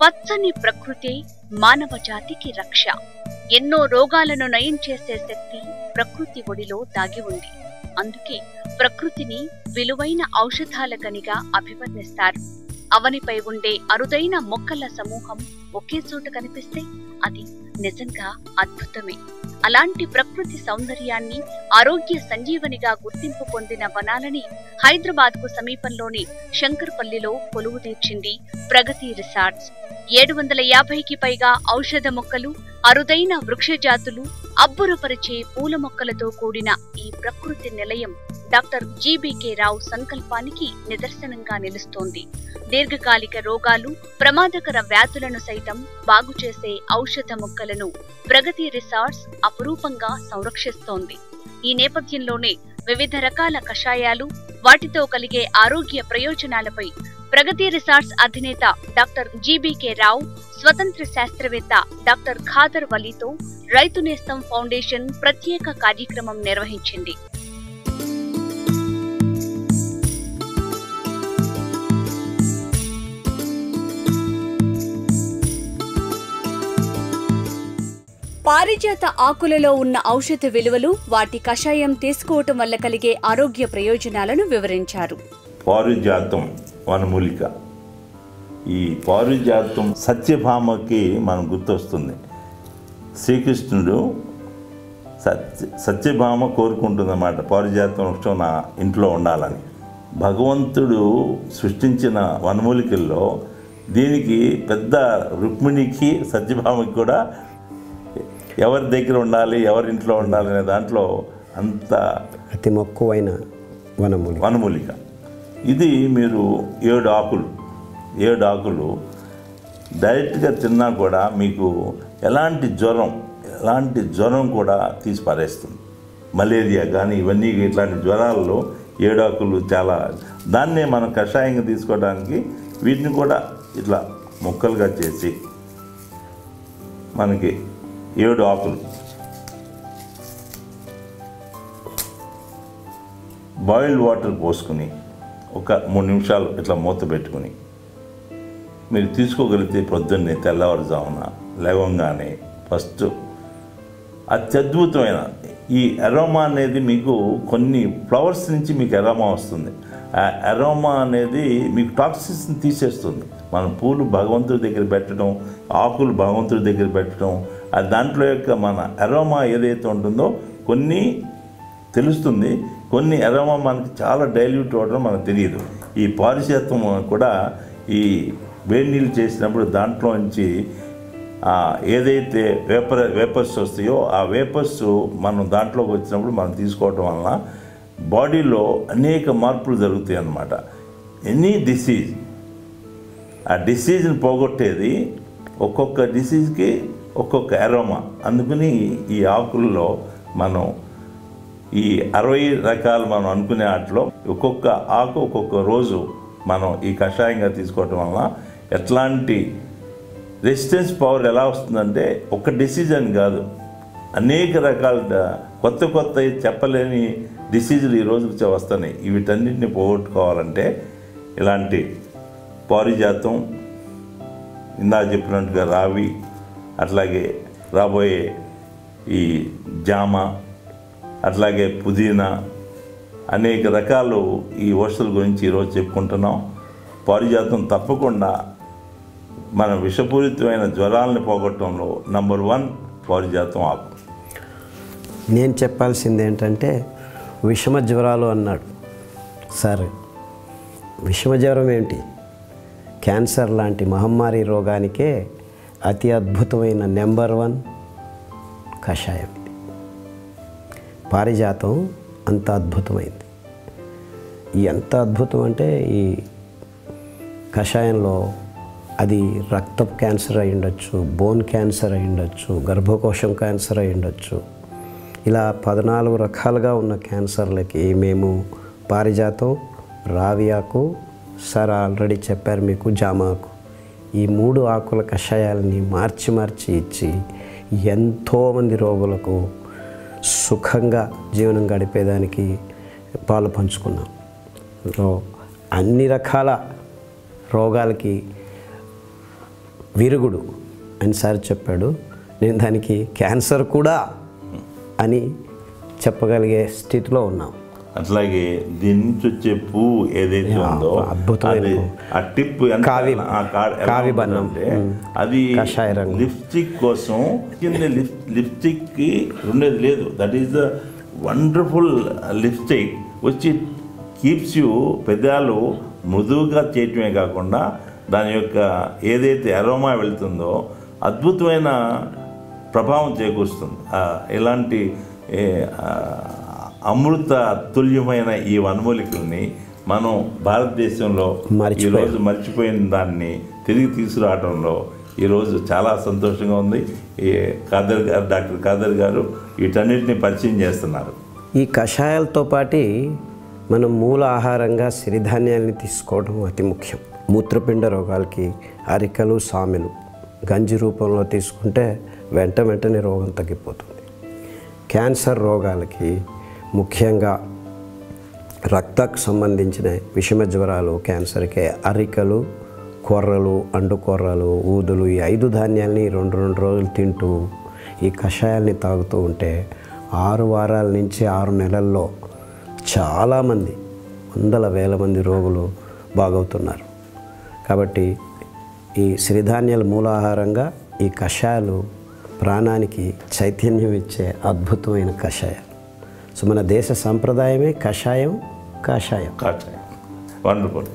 పచ్చని ప్రకృతే మానవ జాతికి రక్ష. ఎన్నో రోగాలను నయం చేసే శక్తి ప్రకృతి ఒడిలో దాగి ఉంది. అందుకే ప్రకృతిని విలువైన ఔషధాల గనిగా అభివర్ణిస్తారు. అవనిపై ఉండే అరుదైన మొక్కల సమూహం ఒకే చోట కనిపిస్తే అది నిజంగా అద్భుతమే. అలాంటి ప్రకృతి సౌందర్యాన్ని ఆరోగ్య సంజీవనిగా గుర్తింపు పొందిన వనాలని హైదరాబాద్ కు సమీపంలోని శంకర్పల్లిలో కొలువు తీర్చింది ప్రగతి రిసార్ట్స్. 750కి పైగా ఔషధ మొక్కలు, అరుదైన వృక్ష జాతులు, అబ్బురపరిచే పూల మొక్కలతో కూడిన ఈ ప్రకృతి నిలయం డాక్టర్ జీబీకే రావు సంకల్పానికి నిదర్శనంగా నిలుస్తోంది. దీర్ఘకాలిక రోగాలు, ప్రమాదకర వ్యాధులను సైతం బాగు చేసే ఔషధ మొక్కలను ప్రగతి రిసార్ట్స్ అపురూపంగా సంరక్షిస్తోంది. ఈ నేపథ్యంలోనే వివిధ రకాల కషాయాలు, వాటితో కలిగే ఆరోగ్య ప్రయోజనాలపై ప్రగతి రిసార్ట్స్ అధినేత డాక్టర్ జీబీకే రావు, స్వతంత్ర శాస్త్రవేత్త డాక్టర్ ఖాదర్ వలీతో రైతు నేస్తం ఫౌండేషన్ ప్రత్యేక కార్యక్రమం నిర్వహించింది. పారిజాత ఆకులలో ఉన్న ఔషధ విలువలు, వాటి కషాయం తీసుకోవటం వల్ల కలిగే ఆరోగ్య ప్రయోజనాలను వివరించారు. పారిజాతం వనమూలిక. ఈ పారిజాతం సత్యభామకి మనం గుర్తొస్తుంది. శ్రీకృష్ణుడు సత్యభామ కోరుకుంటుందన్నమాట, పారిజాతం వృక్షం నా ఇంట్లో ఉండాలని. భగవంతుడు సృష్టించిన వనమూలికల్లో దీనికి పెద్ద రుక్మిణికి సత్యభామకి కూడా ఎవరి దగ్గర ఉండాలి, ఎవరింట్లో ఉండాలి అనే దాంట్లో అంత అతి మక్కువైన వనమూలిక. ఇది మీరు 7 ఆకులు డైరెక్ట్గా తిన్నా కూడా మీకు ఎలాంటి జ్వరం కూడా తీసి పారేస్తుంది. మలేరియా కానీ ఇవన్నీ ఇట్లాంటి జ్వరాల్లో 7 ఆకులు చాలా. దాన్నే మనం కషాయంగా తీసుకోవడానికి వీటిని కూడా ఇట్లా ముక్కలుగా చేసి మనకి 7 ఆకులు బాయిల్డ్ వాటర్ పోసుకుని ఒక 3 నిమిషాలు ఇట్లా మూత పెట్టుకుని మీరు తీసుకోగలిగితే పొద్దున్నే తెల్లవారుజామున లేవగానే ఫస్ట్ అత్యద్భుతమైన ఈ అరోమా అనేది మీకు కొన్ని ఫ్లవర్స్ నుంచి మీకు అరోమా వస్తుంది. ఆ అరోమా అనేది మీకు టాక్సిన్స్ని తీసేస్తుంది. మనం పూలు భగవంతుడి దగ్గర పెట్టడం, ఆకులు భగవంతుడి దగ్గర పెట్టడం, ఆ దాంట్లో యొక్క మన అరోమా ఏదైతే ఉంటుందో కొన్ని తెలుస్తుంది, కొన్ని అరోమా మనకి చాలా డైల్యూట్ అవ్వడం మనకు తెలియదు. ఈ పారిజాతం కూడా ఈ వేడి నీళ్ళు చేసినప్పుడు దాంట్లో నుంచి ఏదైతే వేపర్స్ వస్తాయో ఆ వేపర్స్ మనం దాంట్లోకి వచ్చినప్పుడు మనం తీసుకోవటం వలన బాడీలో అనేక మార్పులు జరుగుతాయి అన్నమాట. ఎనీ డిసీజ్, ఆ డిసీజ్ని పోగొట్టేది ఒక్కొక్క డిసీజ్కి ఒక్కొక్క అరోమా. అందుకని ఈ ఆకుల్లో మనం ఈ 60 రకాలు మనం అనుకునే వాటిలో ఒక్కొక్క ఆకు ఒక్కొక్క రోజు మనం ఈ కషాయంగా తీసుకోవటం వలన ఎట్లాంటి రెసిస్టెన్స్ పవర్ ఎలా వస్తుందంటే ఒక డిసీజ్ అని కాదు, అనేక రకాల కొత్త చెప్పలేని డిసీజులు ఈ రోజుకి వస్తున్నాయి. వీటన్నిటిని పోగొట్టుకోవాలంటే ఇలాంటి పారిజాతం, ఇందాక చెప్పినట్టుగా రావి, అట్లాగే రాబోయే ఈ జామ, అట్లాగే పుదీనా, అనేక రకాలు ఈ ఔషధాల గురించి ఈరోజు చెప్పుకుంటున్నాం. పారిజాతం తప్పకుండా మన విషపూరితమైన జ్వరాలను పోగొట్టడంలో నంబర్ 1 పారిజాతం ఆకు. నేను చెప్పాల్సింది ఏంటంటే విషమ జ్వరాలు అన్నాడు సార్. విషమ జ్వరం ఏంటి? క్యాన్సర్ లాంటి మహమ్మారి రోగానికే అతి అద్భుతమైన నెంబర్ 1 కషాయం ఇది. పారిజాతం అంత అద్భుతమైంది. ఎంత అద్భుతం అంటే ఈ కషాయంలో అది రక్తపు క్యాన్సర్ అయి ఉండొచ్చు, బోన్ క్యాన్సర్ అయి ఉండొచ్చు, గర్భకోశం క్యాన్సర్ అయి ఉండొచ్చు. ఇలా 14 రకాలుగా ఉన్న క్యాన్సర్లకి మేము పారిజాతం, రావి ఆకు, సార్ ఆల్రెడీ చెప్పారు మీకు జామాకు, ఈ 3 ఆకుల కషాయాలని మార్చి ఇచ్చి ఎంతోమంది రోగులకు సుఖంగా జీవనం గడిపేదానికి పాలు పంచుకున్నాం. అన్ని రకాల రోగాలకి విరుగుడు అని సార్ చెప్పాడు. నేను దానికి క్యాన్సర్ కూడా అని చెప్పగలిగే స్థితిలో ఉన్నాం. అట్లాగే దీని నుంచి వచ్చే పువ్వు ఏదైతే ఉందో అద్భుతమైన ఆ టిప్ కావిబన్నం అంటే అది కషాయ రంగు లిప్స్టిక్ కోసం కింద లిప్స్టిక్కి ఉండేది లేదు. That is the wonderful lipstick వచ్చి కీప్స్ యూ పెదాలు మృదువుగా చేయటమే కాకుండా దాని యొక్క ఏదైతే అరోమా వెళ్తుందో అద్భుతమైన ప్రభావం చేకూరుస్తుంది. ఇలాంటి అమృత తుల్యమైన ఈ వనమూలికల్ని మనం భారతదేశంలో ఈరోజు మర్చిపోయిన దాన్ని తిరిగి తీసుకురావడంలో ఈరోజు చాలా సంతోషంగా ఉంది. ఈ ఖాదర్ గారు, డాక్టర్ ఖాదర్ గారు వీటన్నిటిని పరిచయం చేస్తున్నారు. ఈ కషాయాలతో పాటు మనం మూల ఆహారంగా సిరిధాన్యాలని తీసుకోవడం అతి ముఖ్యం. మూత్రపిండ రోగాలకి అరికలు, సామెలు గంజి రూపంలో తీసుకుంటే వెంటనే రోగం తగ్గిపోతుంది. క్యాన్సర్ రోగాలకి ముఖ్యంగా రక్తకు సంబంధించిన విషమ జ్వరాలు క్యాన్సర్కి అరికలు, కొర్రలు, అండుకొర్రలు, ఊదులు ఈ 5 ధాన్యాలని 2 రోజులు తింటూ ఈ కషాయాల్ని తాగుతూ ఉంటే 6 వారాల నుంచి 6 నెలల్లో చాలామంది, వందల వేల మంది రోగులు బాగవుతున్నారు. కాబట్టి ఈ సిరిధాన్యాల మూలాహారంగా ఈ కషాయాలు ప్రాణానికి చైతన్యం ఇచ్చే అద్భుతమైన కషాయాలు. సో మన దేశ సంప్రదాయమే కషాయం. వండర్ఫుల్.